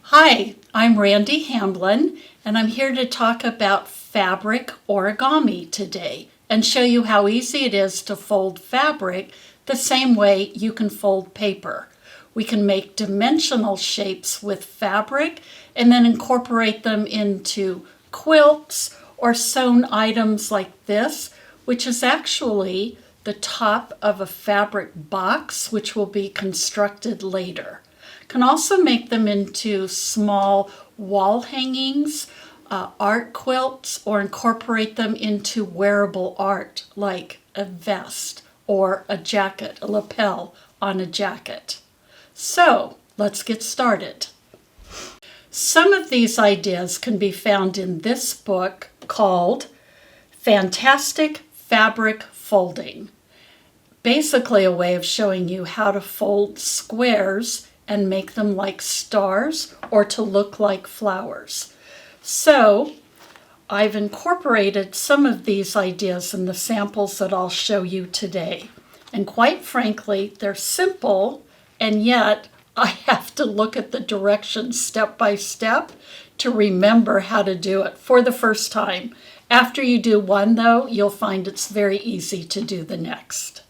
Hi, I'm Randee Hamblin, and I'm here to talk about fabric origami today and show you how easy it is to fold fabric the same way you can fold paper. We can make dimensional shapes with fabric and then incorporate them into quilts or sewn items like this, which is actually the top of a fabric box, which will be constructed later. Can also make them into small wall hangings, art quilts, or incorporate them into wearable art like a vest or a jacket, a lapel on a jacket. So let's get started. Some of these ideas can be found in this book called Fantastic Fabric Folding. Basically a way of showing you how to fold squares and make them like stars or to look like flowers. So I've incorporated some of these ideas in the samples that I'll show you today. And quite frankly, they're simple, and yet I have to look at the directions step by step to remember how to do it for the first time. After you do one, though, you'll find it's very easy to do the next.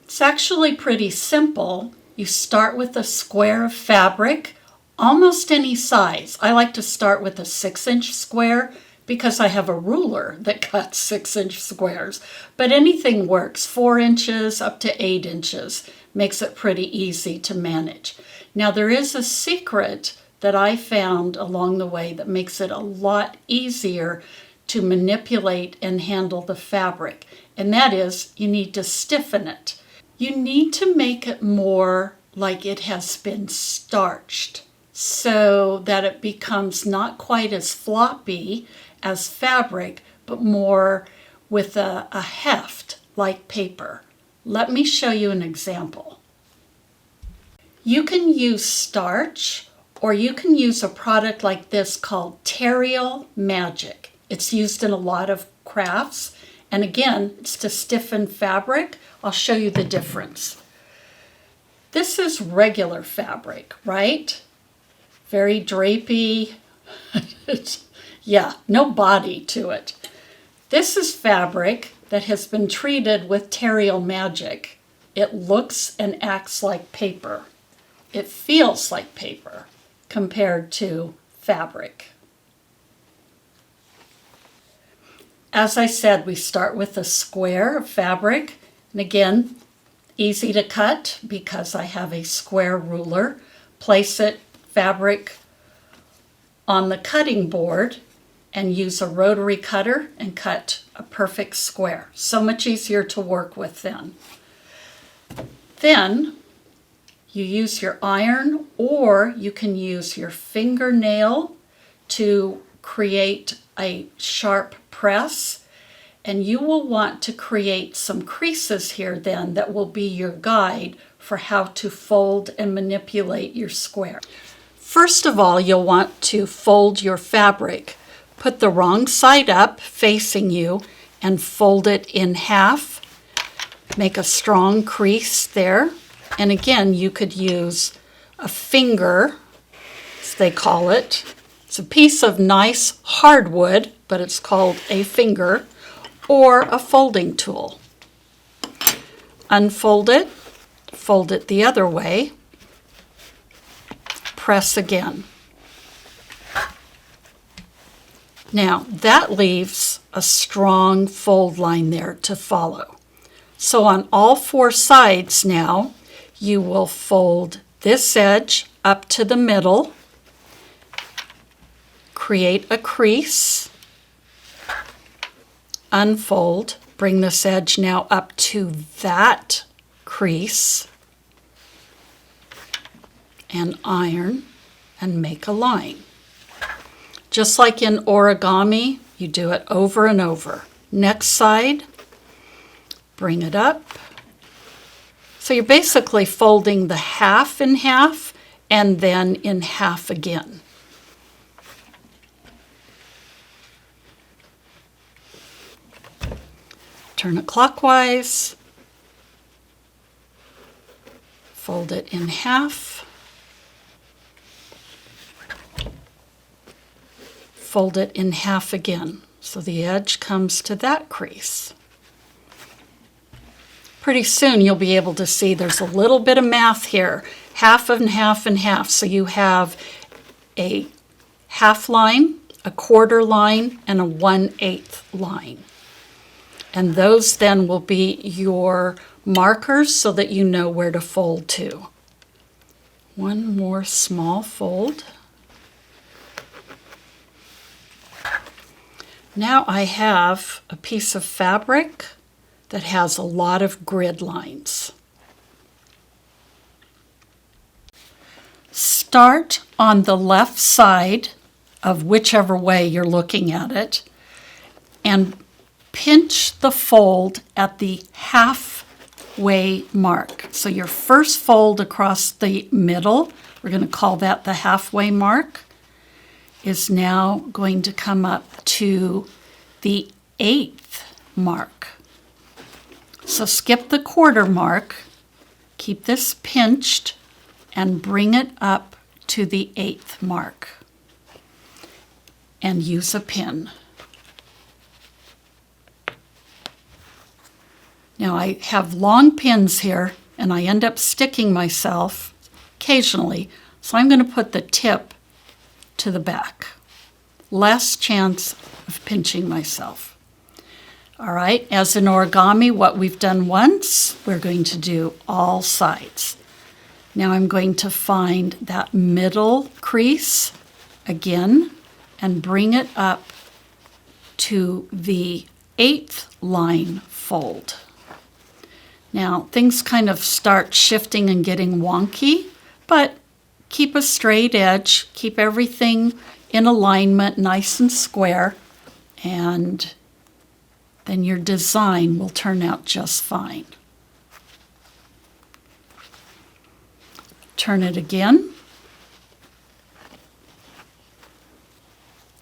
It's actually pretty simple. You start with a square of fabric, almost any size. I like to start with a 6-inch square because I have a ruler that cuts 6-inch squares. But anything works, 4 inches up to 8 inches. Makes it pretty easy to manage. Now there is a secret that I found along the way that makes it a lot easier to manipulate and handle the fabric. And that is, you need to stiffen it. You need to make it more like it has been starched so that it becomes not quite as floppy as fabric, but more with a heft like paper. Let me show you an example. You can use starch, or you can use a product like this called Tarial Magic. It's used in a lot of crafts. And again, it's to stiffen fabric. I'll show you the difference. This is regular fabric, right? Very drapey. Yeah, no body to it. This is fabric that has been treated with Tarial Magic. It looks and acts like paper. It feels like paper compared to fabric. As I said, we start with a square of fabric, and again, easy to cut because I have a square ruler. Place fabric on the cutting board and use a rotary cutter and cut a perfect square. So much easier to work with then. Then you use your iron, or you can use your fingernail to create a sharp press, and you will want to create some creases here then that will be your guide for how to fold and manipulate your square. First of all, you'll want to fold your fabric. Put the wrong side up facing you and fold it in half. Make a strong crease there. And again, you could use a finger, as they call it. It's a piece of nice hardwood, but it's called a finger, or a folding tool. Unfold it, fold it the other way, press again. Now that leaves a strong fold line there to follow. So on all 4 sides now, you will fold this edge up to the middle, create a crease, unfold, bring this edge now up to that crease, and iron and make a line. Just like in origami, you do it over and over. Next side, bring it up. So you're basically folding the half in half and then in half again. Turn it clockwise, fold it in half, fold it in half again. So the edge comes to that crease. Pretty soon you'll be able to see there's a little bit of math here. Half and half and half. So you have a half line, a quarter line, and a 1/8 line. And those then will be your markers so that you know where to fold to. One more small fold. Now I have a piece of fabric that has a lot of grid lines. Start on the left side of whichever way you're looking at it and pinch the fold at the halfway mark. So your first fold across the middle, we're going to call that the halfway mark, is now going to come up to the 1/8 mark. So skip the quarter mark, keep this pinched, and bring it up to the 1/8 mark. And use a pin. Now I have long pins here, and I end up sticking myself occasionally, so I'm going to put the tip to the back. Less chance of pinching myself. All right, as in origami, what we've done once, we're going to do all sides. Now I'm going to find that middle crease again and bring it up to the 1/8 line fold. Now things kind of start shifting and getting wonky, but keep a straight edge, keep everything in alignment, nice and square, and then your design will turn out just fine. Turn it again.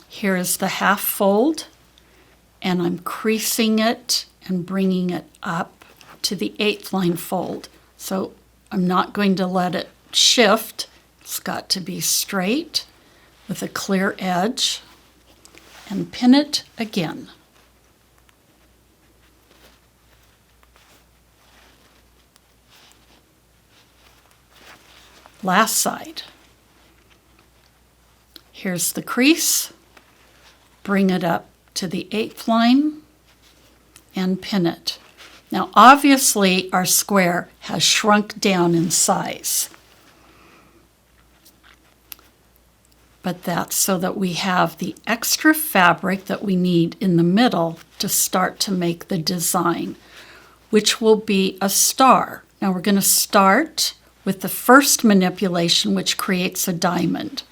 Here is the half fold, and I'm creasing it and bringing it up to the 1/8 line fold. So I'm not going to let it shift. It's got to be straight with a clear edge, and pin it again. Last side. Here's the crease. Bring it up to the 1/8 line and pin it. Now obviously our square has shrunk down in size, but that's so that we have the extra fabric that we need in the middle to start to make the design, which will be a star. Now we're going to start with the first manipulation, which creates a diamond.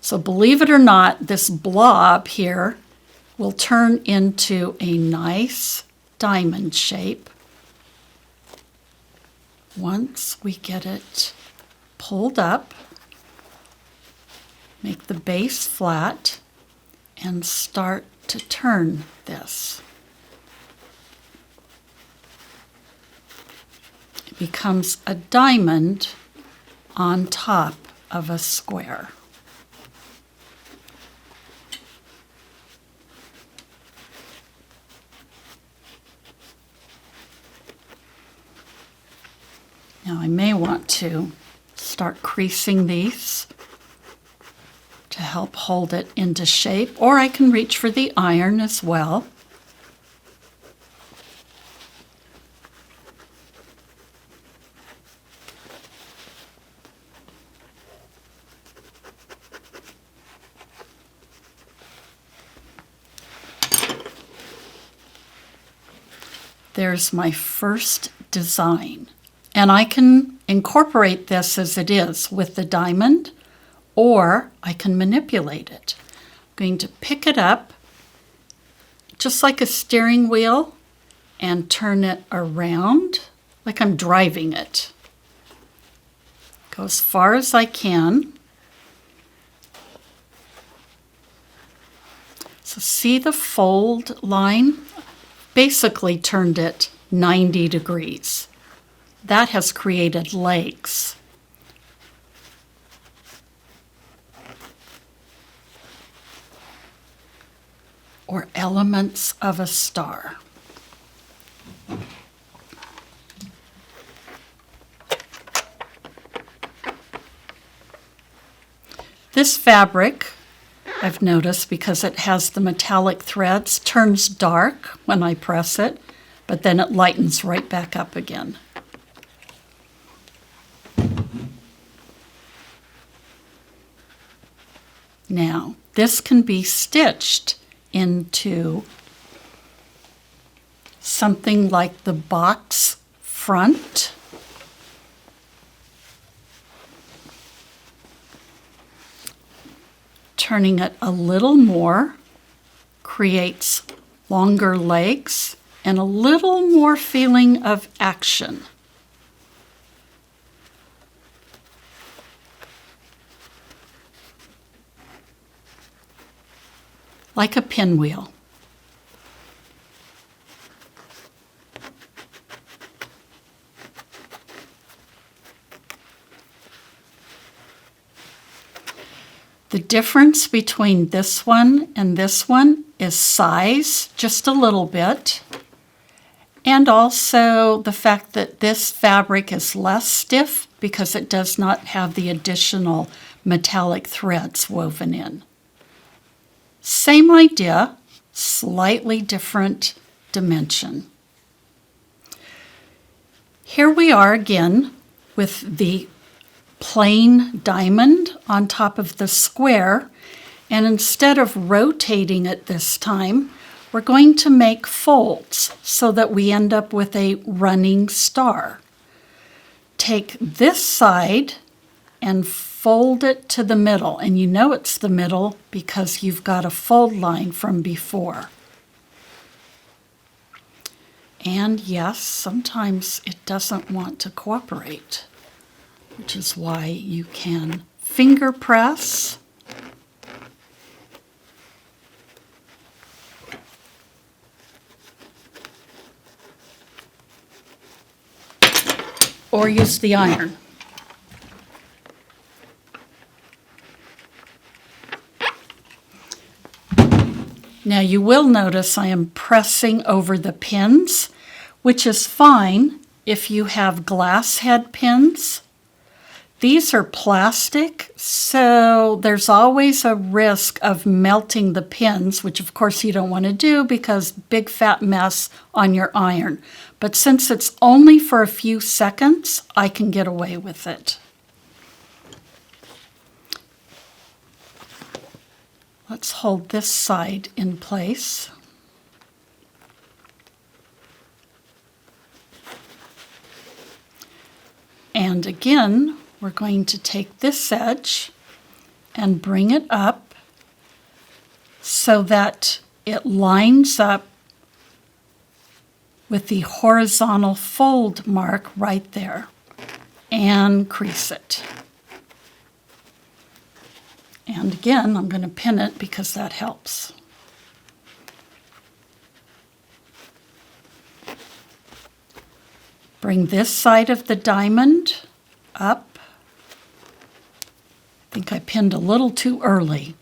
So believe it or not, this blob here will turn into a nice diamond shape once we get it pulled up, make the base flat, and start to turn this. It becomes a diamond on top of a square. Now I may want to start creasing these to help hold it into shape, or I can reach for the iron as well. There's my first design. And I can incorporate this as it is with the diamond, or I can manipulate it. I'm going to pick it up just like a steering wheel and turn it around like I'm driving it. Go as far as I can. So see the fold line? Basically turned it 90 degrees. That has created legs. elements of a star. This fabric, I've noticed, because it has the metallic threads, turns dark when I press it, but then it lightens right back up again. Now, this can be stitched into something like the box front. Turning it a little more creates longer legs and a little more feeling of action. Like a pinwheel. The difference between this one and this one is size, just a little bit, and also the fact that this fabric is less stiff because it does not have the additional metallic threads woven in. Same idea, slightly different dimension. Here we are again with the plain diamond on top of the square, and instead of rotating it this time, we're going to make folds so that we end up with a running star. Take this side and fold it to the middle, and you know it's the middle because you've got a fold line from before. And yes, sometimes it doesn't want to cooperate, which is why you can finger press or use the iron. Now you will notice I am pressing over the pins, which is fine if you have glass head pins. These are plastic, so there's always a risk of melting the pins, which of course you don't want to do because big fat mess on your iron. But since it's only for a few seconds, I can get away with it. Let's hold this side in place. And again, we're going to take this edge and bring it up so that it lines up with the horizontal fold mark right there, and crease it. And again, I'm going to pin it because that helps. Bring this side of the diamond up. I think I pinned a little too early.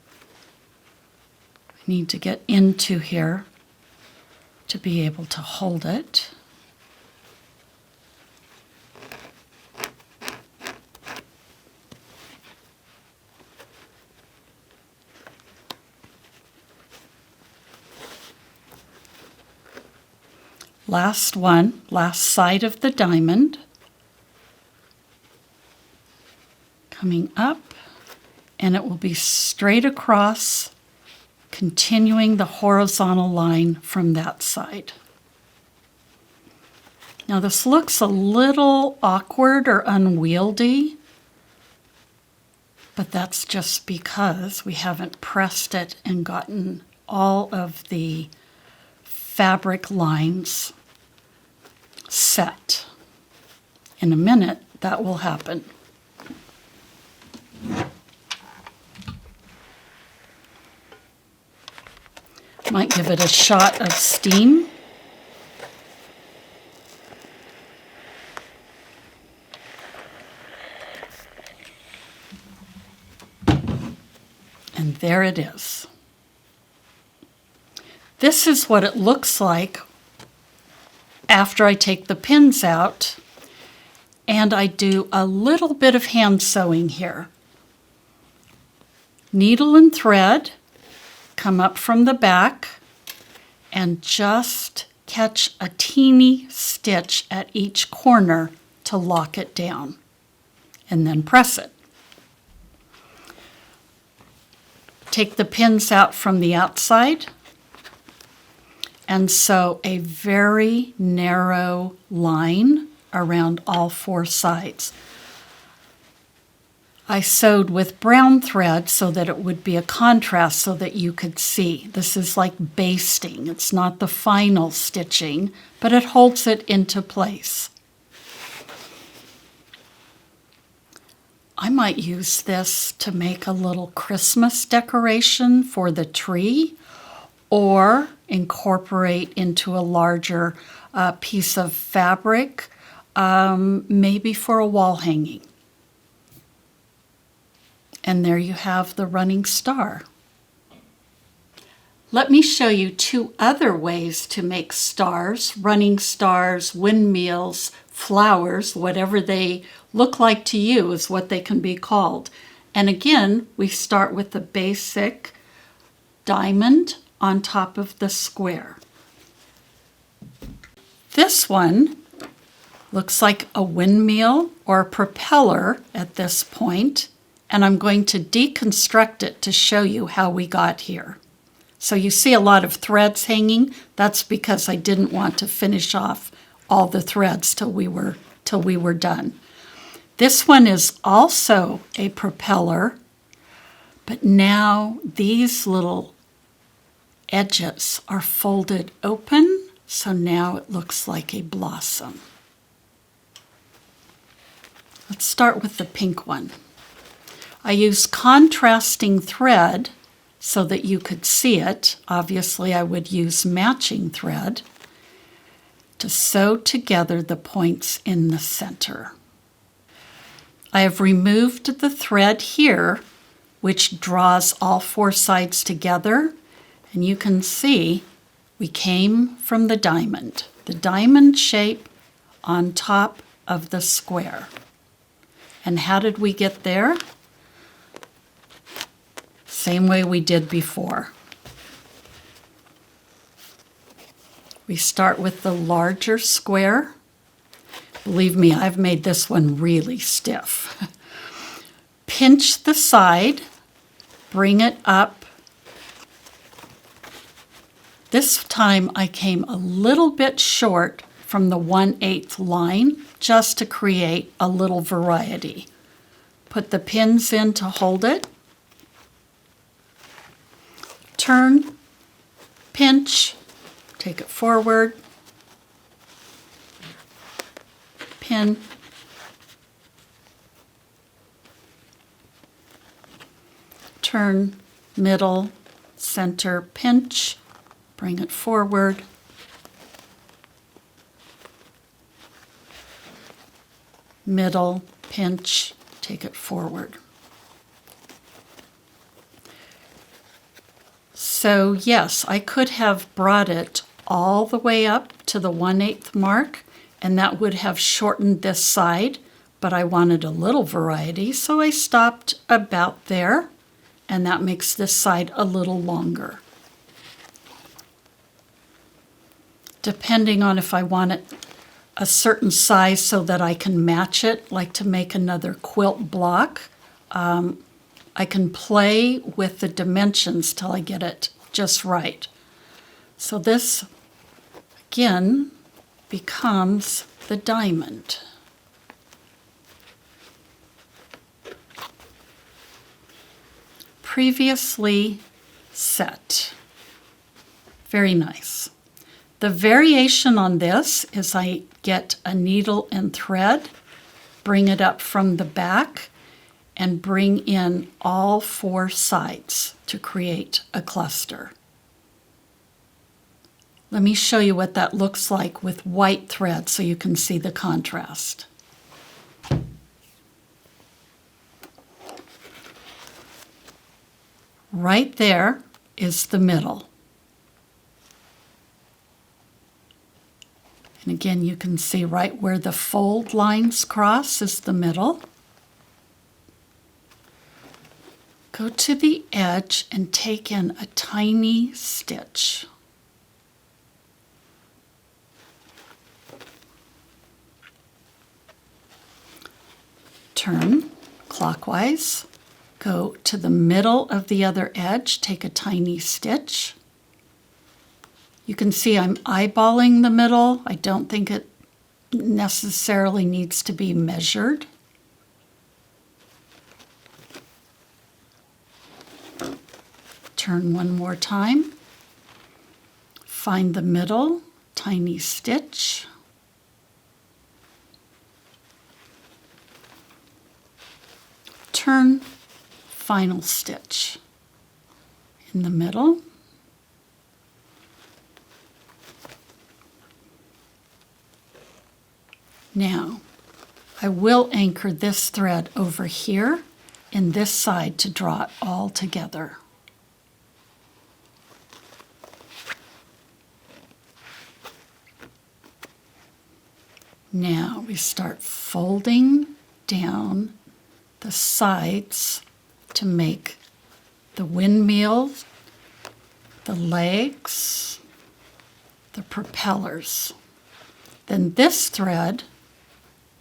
I need to get into here to be able to hold it. Last one, last side of the diamond. Coming up, and it will be straight across, continuing the horizontal line from that side. Now this looks a little awkward or unwieldy, but that's just because we haven't pressed it and gotten all of the fabric lines set. In a minute, that will happen. Might give it a shot of steam. And there it is. This is what it looks like after I take the pins out and I do a little bit of hand sewing here. Needle and thread, come up from the back and just catch a teeny stitch at each corner to lock it down, and then press it. Take the pins out from the outside and sew a very narrow line around all four sides. I sewed with brown thread so that it would be a contrast so that you could see. This is like basting. It's not the final stitching, but it holds it into place. I might use this to make a little Christmas decoration for the tree or incorporate into a larger piece of fabric, maybe for a wall hanging. And there you have the running star. Let me show you two other ways to make stars, running stars, windmills, flowers, whatever they look like to you is what they can be called. And again, we start with the basic diamond on top of the square. This one looks like a windmill or a propeller at this point, and I'm going to deconstruct it to show you how we got here. So you see a lot of threads hanging. That's because I didn't want to finish off all the threads till we were done. This one is also a propeller, but now these little edges are folded open, so now it looks like a blossom. Let's start with the pink one. I used contrasting thread so that you could see it. Obviously, I would use matching thread to sew together the points in the center. I have removed the thread here, which draws all four sides together, and you can see we came from the diamond shape on top of the square. And how did we get there? Same way we did before. We start with the larger square. Believe me, I've made this one really stiff. Pinch the side, bring it up. This time I came a little bit short from the 1/8 line just to create a little variety. Put the pins in to hold it. Turn, pinch, take it forward, pin, turn, middle, center, pinch, bring it forward, middle, pinch, take it forward. So yes, I could have brought it all the way up to the 1/8 mark, and that would have shortened this side, but I wanted a little variety, so I stopped about there, and that makes this side a little longer. Depending on if I want it a certain size so that I can match it, like to make another quilt block, I can play with the dimensions till I get it just right. So this, again, becomes the diamond. Previously set. Very nice. The variation on this is I get a needle and thread, bring it up from the back, and bring in all four sides to create a cluster. Let me show you what that looks like with white thread so you can see the contrast. Right there is the middle. And again, you can see right where the fold lines cross is the middle. Go to the edge and take in a tiny stitch. Turn clockwise, go to the middle of the other edge, take a tiny stitch. You can see I'm eyeballing the middle. I don't think it necessarily needs to be measured. Turn one more time. Find the middle, tiny stitch. Turn, final stitch in the middle. Now, I will anchor this thread over here in this side to draw it all together. Now we start folding down the sides to make the windmill, the legs, the propellers. Then this thread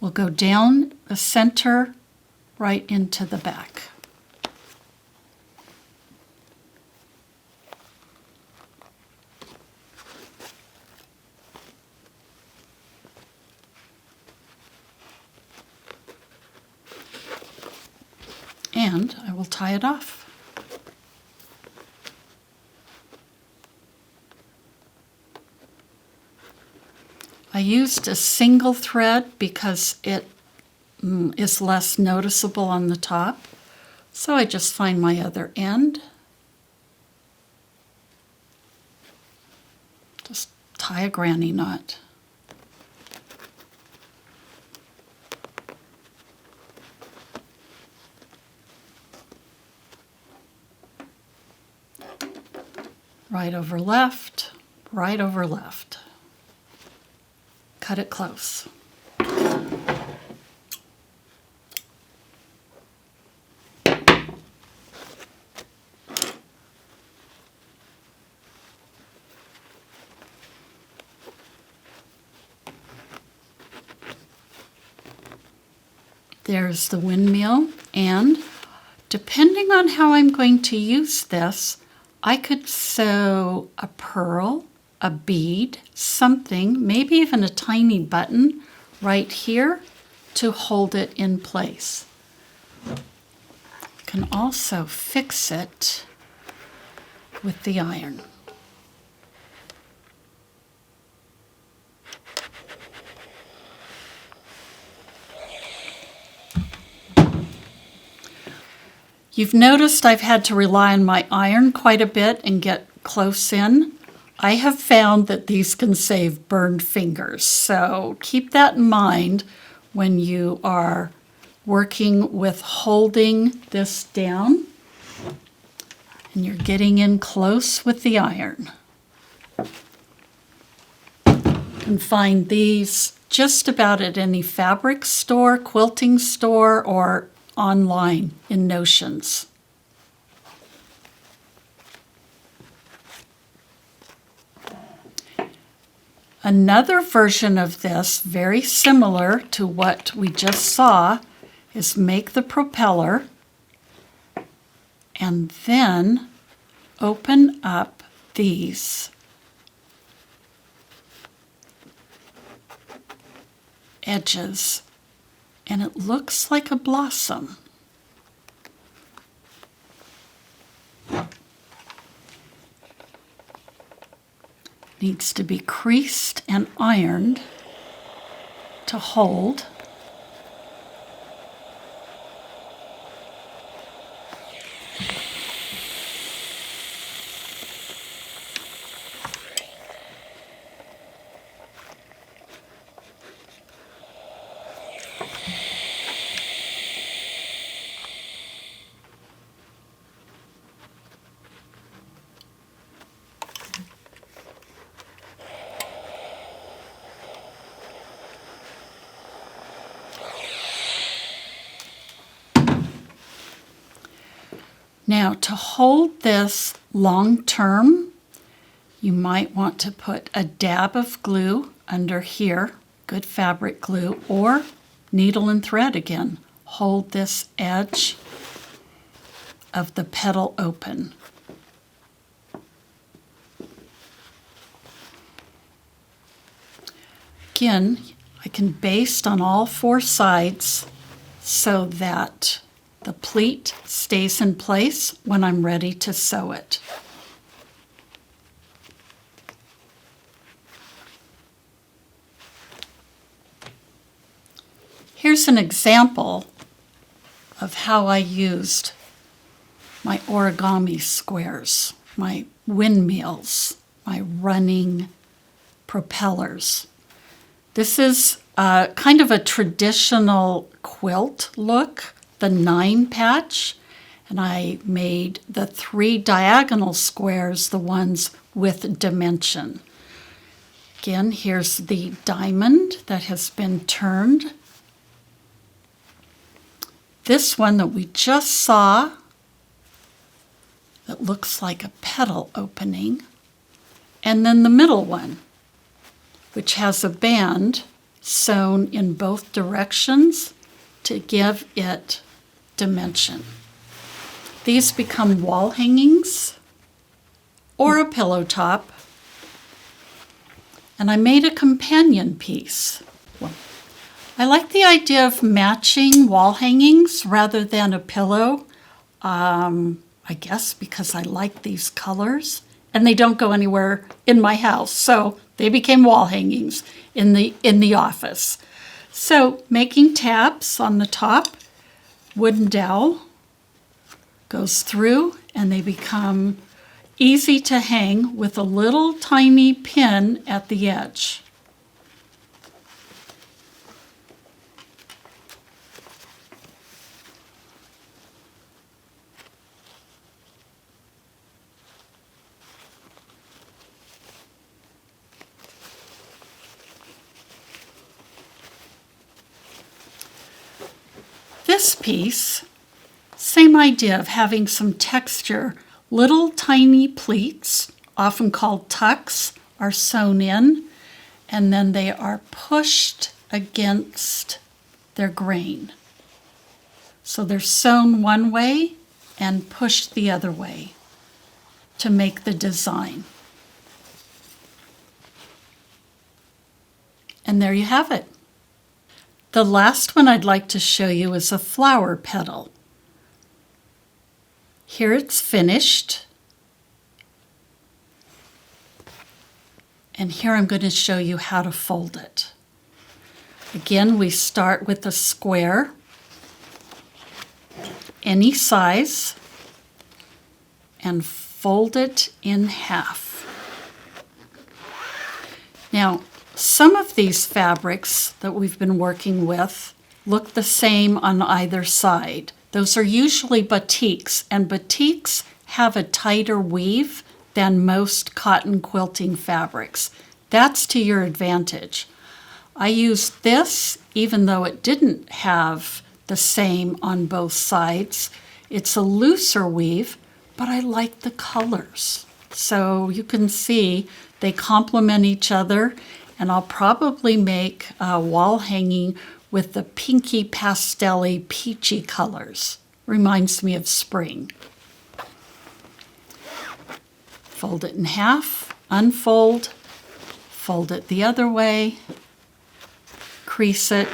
will go down the center right into the back. And I will tie it off. I used a single thread because it is less noticeable on the top. So I just find my other end. Just tie a granny knot. Right over left, right over left. Cut it close. There's the windmill, and depending on how I'm going to use this, I could sew a pearl, a bead, something, maybe even a tiny button right here to hold it in place. You can also fix it with the iron. You've noticed I've had to rely on my iron quite a bit and get close in. I have found that these can save burned fingers, so keep that in mind when you are working with holding this down and you're getting in close with the iron. You can find these just about at any fabric store, quilting store, or online in Notions. Another version of this, very similar to what we just saw, is make the propeller and then open up these edges, and it looks like a blossom. Needs to be creased and ironed to hold. Now, to hold this long term, you might want to put a dab of glue under here, good fabric glue, or needle and thread again. Hold this edge of the petal open. Again, I can baste on all four sides so that the pleat stays in place when I'm ready to sew it. Here's an example of how I used my origami squares, my windmills, my running propellers. This is kind of a traditional quilt look, the 9 patch, and I made the 3 diagonal squares, the ones with dimension. Again, here's the diamond that has been turned. This one that we just saw, that looks like a petal opening, and then the middle one, which has a band sewn in both directions to give it dimension. These become wall hangings or a pillow top. And I made a companion piece. I like the idea of matching wall hangings rather than a pillow. I guess because I like these colors and they don't go anywhere in my house. So they became wall hangings in the office. So making tabs on the top, wooden dowel goes through and they become easy to hang with a little tiny pin at the edge. This piece, same idea of having some texture. Little tiny pleats, often called tucks, are sewn in, and then they are pushed against their grain. So they're sewn one way and pushed the other way to make the design. And there you have it. The last one I'd like to show you is a flower petal. Here it's finished. And here I'm going to show you how to fold it. Again, we start with a square, any size, and fold it in half. Now, some of these fabrics that we've been working with look the same on either side. Those are usually batiks, and batiks have a tighter weave than most cotton quilting fabrics. That's to your advantage. I used this even though it didn't have the same on both sides. It's a looser weave, but I like the colors. So you can see they complement each other, and I'll probably make a wall hanging with the pinky pastel-y peachy colors. Reminds me of spring. Fold it in half, unfold, fold it the other way, crease it,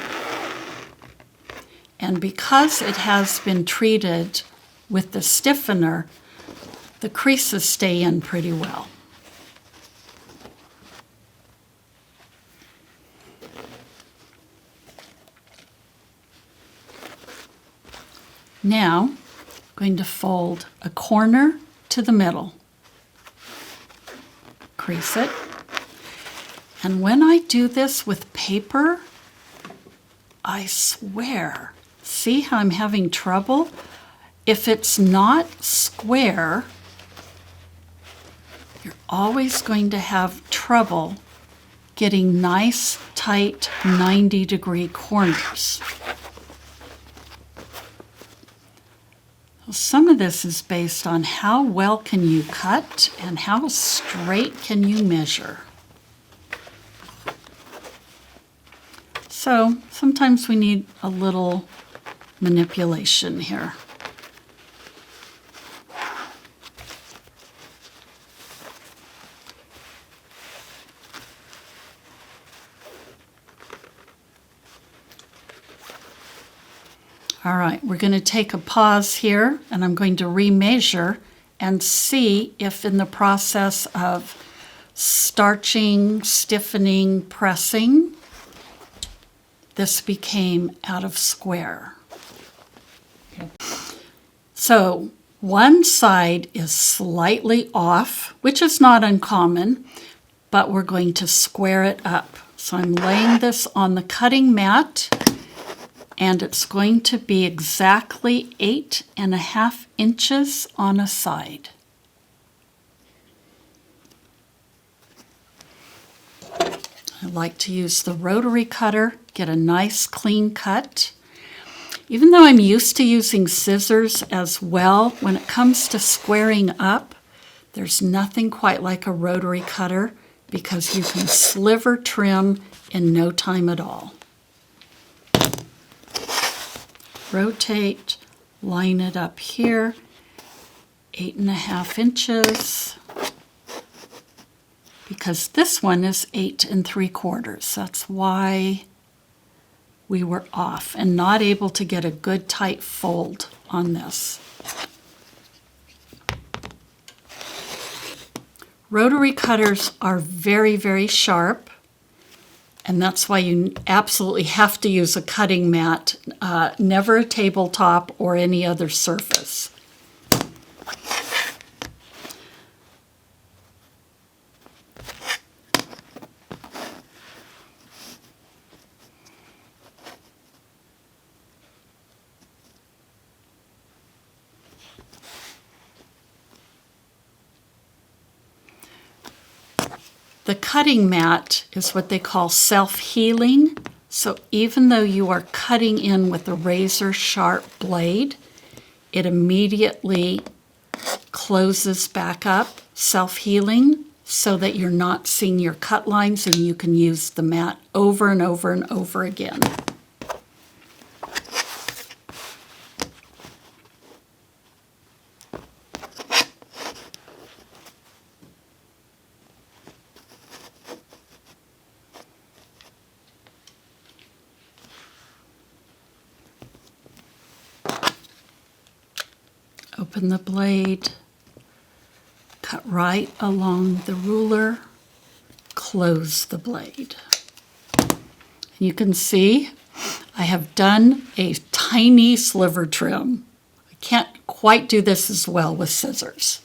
and because it has been treated with the stiffener, the creases stay in pretty well. Now, I'm going to fold a corner to the middle, crease it, and when I do this with paper, I swear, see how I'm having trouble? If it's not square, you're always going to have trouble getting nice, tight, 90-degree corners. Some of this is based on how well can you cut and how straight can you measure. So sometimes we need a little manipulation here. All right, we're going to take a pause here, and I'm going to remeasure and see if in the process of starching, stiffening, pressing, this became out of square. Okay. So one side is slightly off, which is not uncommon, but we're going to square it up. So I'm laying this on the cutting mat, and it's going to be exactly 8.5 inches on a side. I like to use the rotary cutter, get a nice clean cut. Even though I'm used to using scissors as well, when it comes to squaring up, there's nothing quite like a rotary cutter because you can sliver trim in no time at all. Rotate, line it up here, 8.5 inches, because this one is 8 3/4. That's why we were off and not able to get a good tight fold on this. Rotary cutters are very, very sharp, and that's why you absolutely have to use a cutting mat, never a tabletop or any other surface. The cutting mat is what they call self-healing. So even though you are cutting in with a razor sharp blade, it immediately closes back up, self-healing, so that you're not seeing your cut lines and you can use the mat over and over and over again. Open the blade, cut right along the ruler, close the blade. And you can see I have done a tiny sliver trim. I can't quite do this as well with scissors.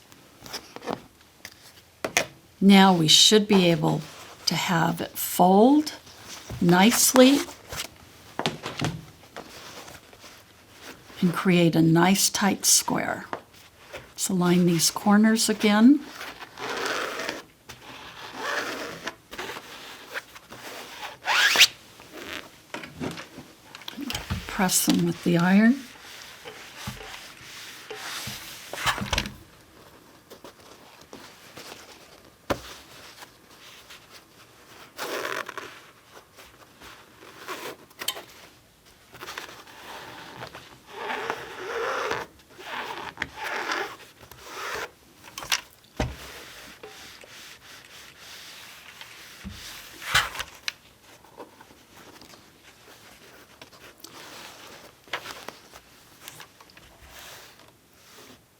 Now we should be able to have it fold nicely and create a nice tight square. So line these corners again. Press them with the iron.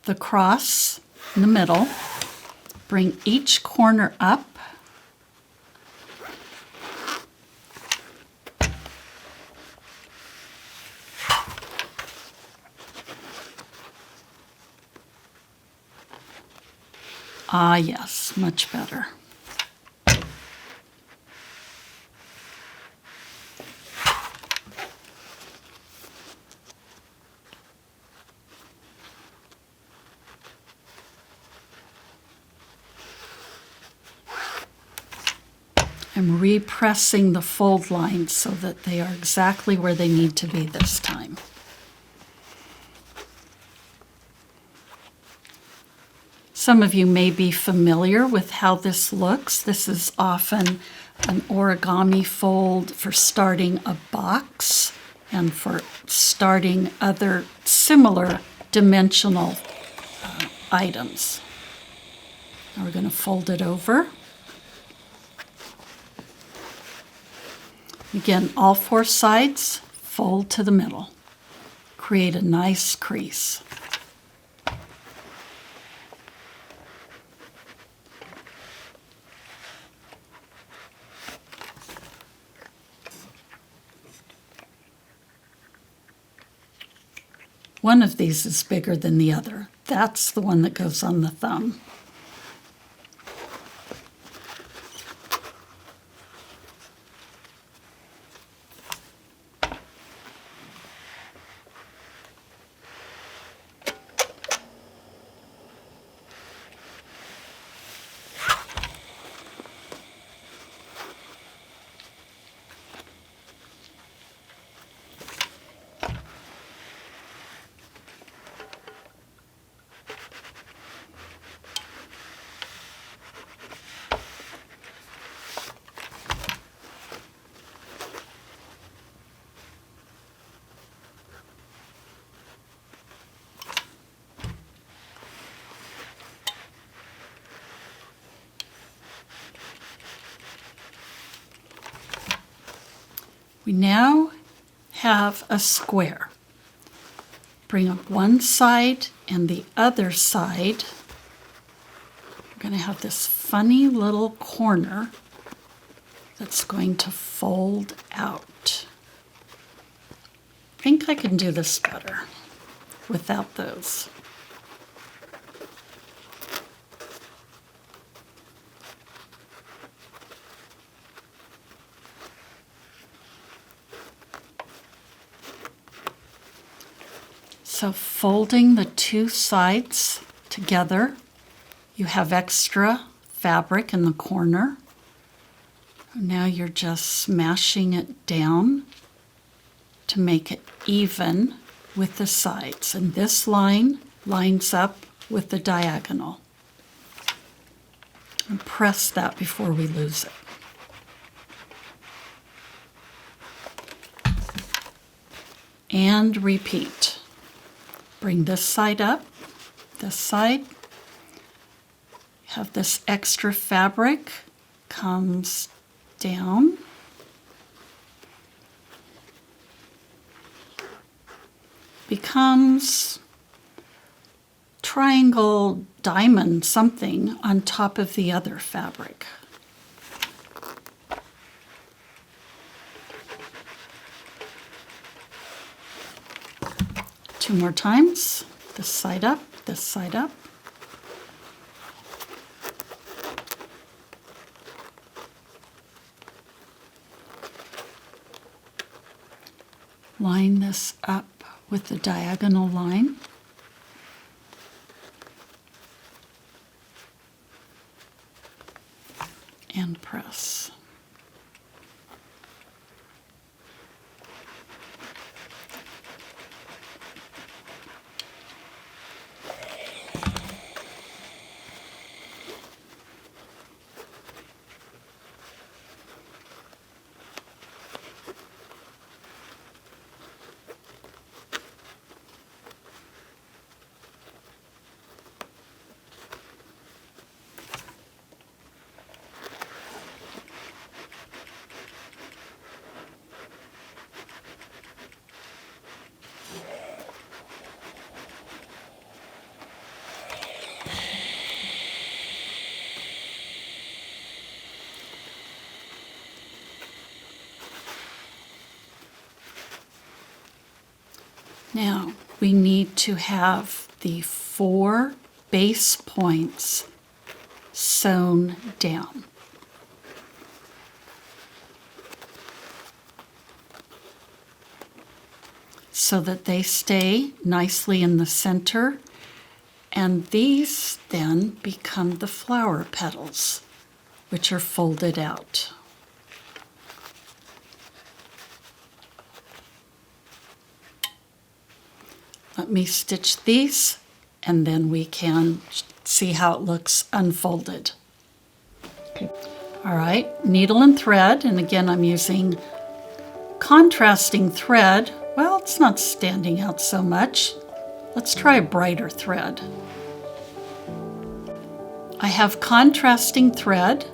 The cross in the middle, bring each corner up, ah yes, much better. I'm repressing the fold lines so that they are exactly where they need to be this time. Some of you may be familiar with how this looks. This is often an origami fold for starting a box and for starting other similar dimensional items. Now we're going to fold it over. Again, all four sides, fold to the middle. Create a nice crease. One of these is bigger than the other. That's the one that goes on the thumb. We now have a square. Bring up one side and the other side. We're going to have this funny little corner that's going to fold out. I think I can do this better without those. So folding the two sides together, you have extra fabric in the corner. Now you're just smashing it down to make it even with the sides. And this line lines up with the diagonal. And press that before we lose it. And repeat. Bring this side up, this side. Have this extra fabric, comes down. Becomes triangle, diamond, something on top of the other fabric. Two more times, this side up, this side up. Line this up with the diagonal line. And press. Now we need to have the 4 base points sewn down. So that they stay nicely in the center, and these then become the flower petals, which are folded out. Let me stitch these, and then we can see how it looks unfolded. Okay. All right, needle and thread, and again I'm using contrasting thread. Well, it's not standing out so much. Let's try a brighter thread. I have contrasting thread,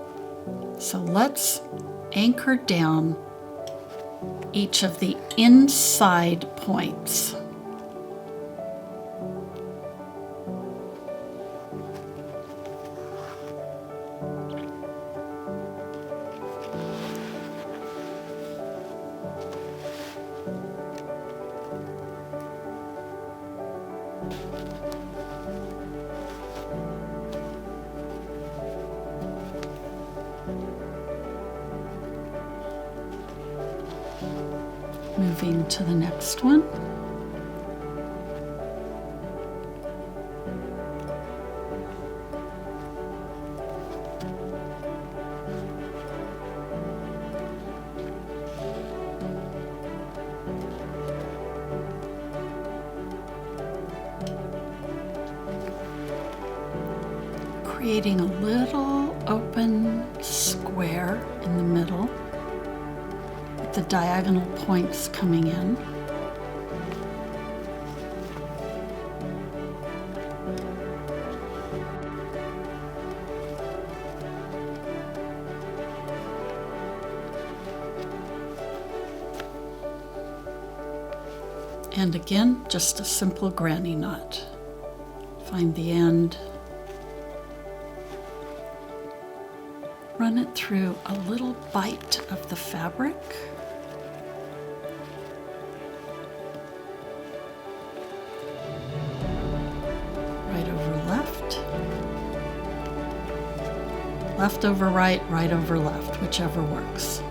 so let's anchor down each of the inside points. Moving to the next one. Creating a little open square in the middle, the diagonal points coming in. And again, just a simple granny knot. Find the end, run it through a little bite of the fabric. Left over right, right over left, whichever works.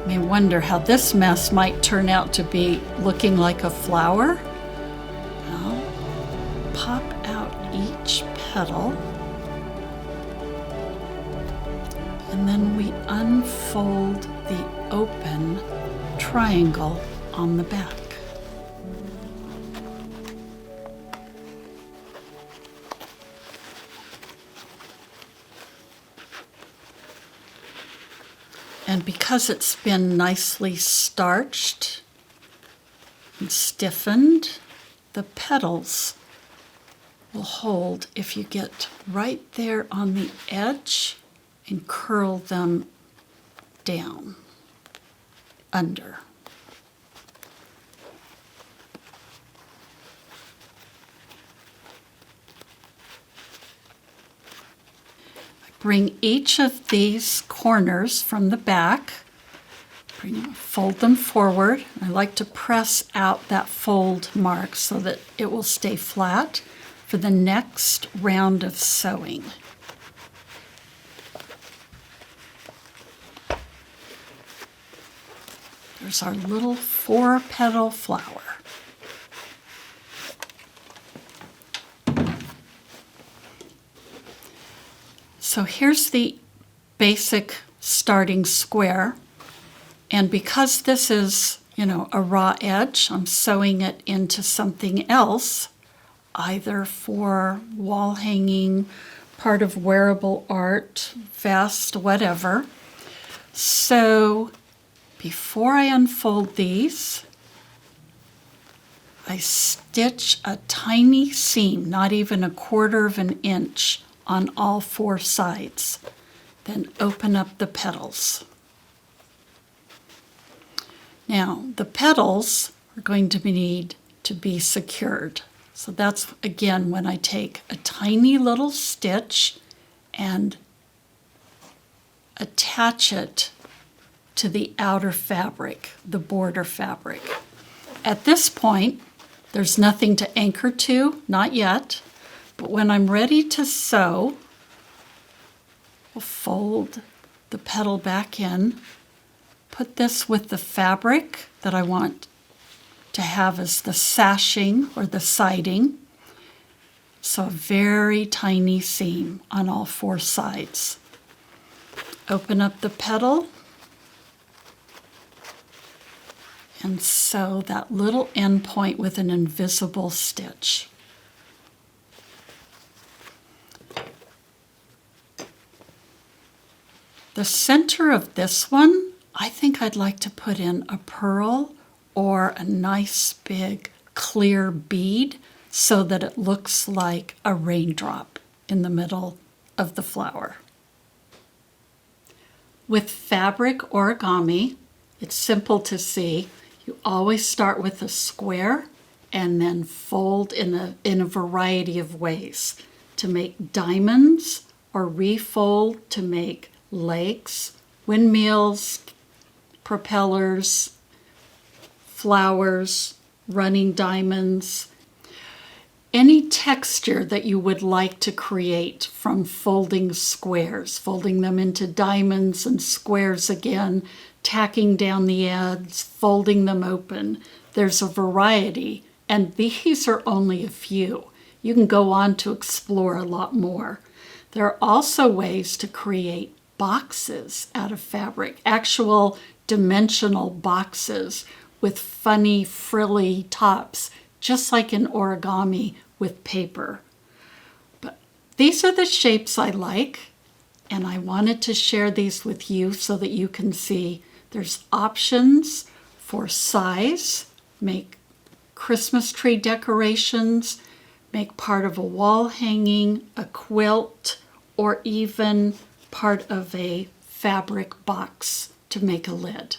You may wonder how this mess might turn out to be looking like a flower. I'll pop out each petal. And then we unfold the open triangle on the back. And because it's been nicely starched and stiffened, the petals will hold if you get right there on the edge and curl them down, under. I bring each of these corners from the back, fold them forward. I like to press out that fold mark so that it will stay flat for the next round of sewing. There's our little 4-petal flower. So here's the basic starting square. And because this is, a raw edge, I'm sewing it into something else, either for wall hanging, part of wearable art, vest, whatever. So before I unfold these, I stitch a tiny seam, not even 1/4 of an inch, on all 4 sides. Then open up the petals. Now, the petals are going to need to be secured. So that's, again, when I take a tiny little stitch and attach it to the outer fabric, the border fabric. At this point, there's nothing to anchor to, not yet, but when I'm ready to sew, we'll fold the petal back in, put this with the fabric that I want to have as the sashing or the siding, So a very tiny seam on all 4 sides. Open up the petal and sew that little end point with an invisible stitch. The center of this one, I think I'd like to put in a pearl or a nice big clear bead so that it looks like a raindrop in the middle of the flower. With fabric origami, it's simple to see. You always start with a square and then fold in a variety of ways to make diamonds or refold to make lakes, windmills, propellers, flowers, running diamonds, any texture that you would like to create from folding squares, folding them into diamonds and squares again, tacking down the ends, folding them open. There's a variety, and these are only a few. You can go on to explore a lot more. There are also ways to create boxes out of fabric, actual dimensional boxes with funny frilly tops, just like in origami with paper. But these are the shapes I like, and I wanted to share these with you so that you can see there's options for size. Make Christmas tree decorations, make part of a wall hanging, a quilt, or even part of a fabric box to make a lid.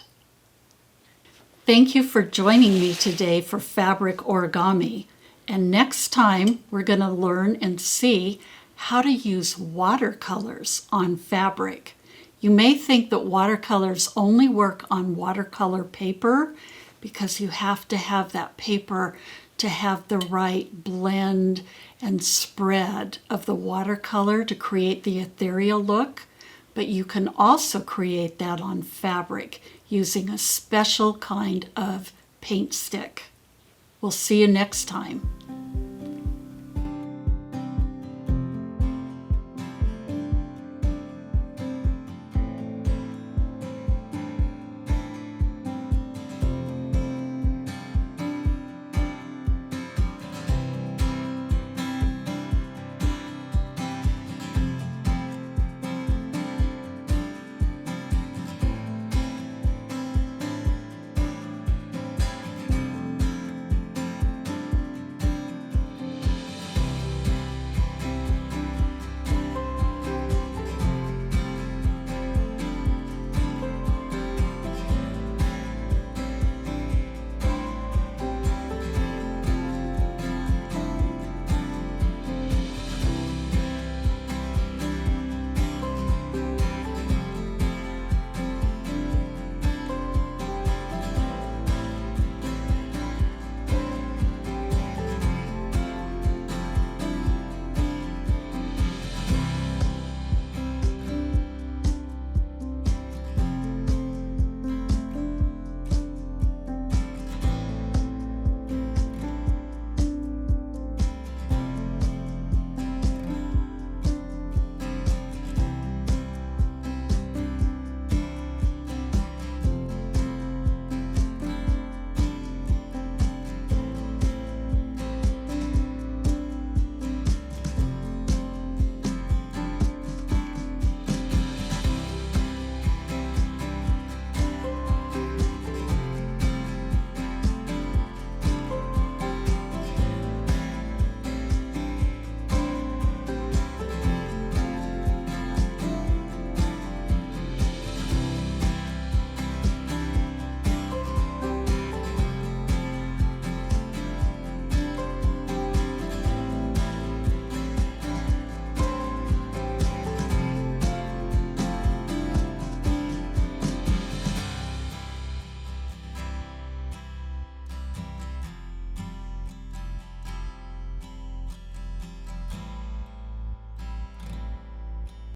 Thank you for joining me today for fabric origami. And next time we're going to learn and see how to use watercolors on fabric. You may think that watercolors only work on watercolor paper because you have to have that paper to have the right blend and spread of the watercolor to create the ethereal look, but you can also create that on fabric using a special kind of paint stick. We'll see you next time.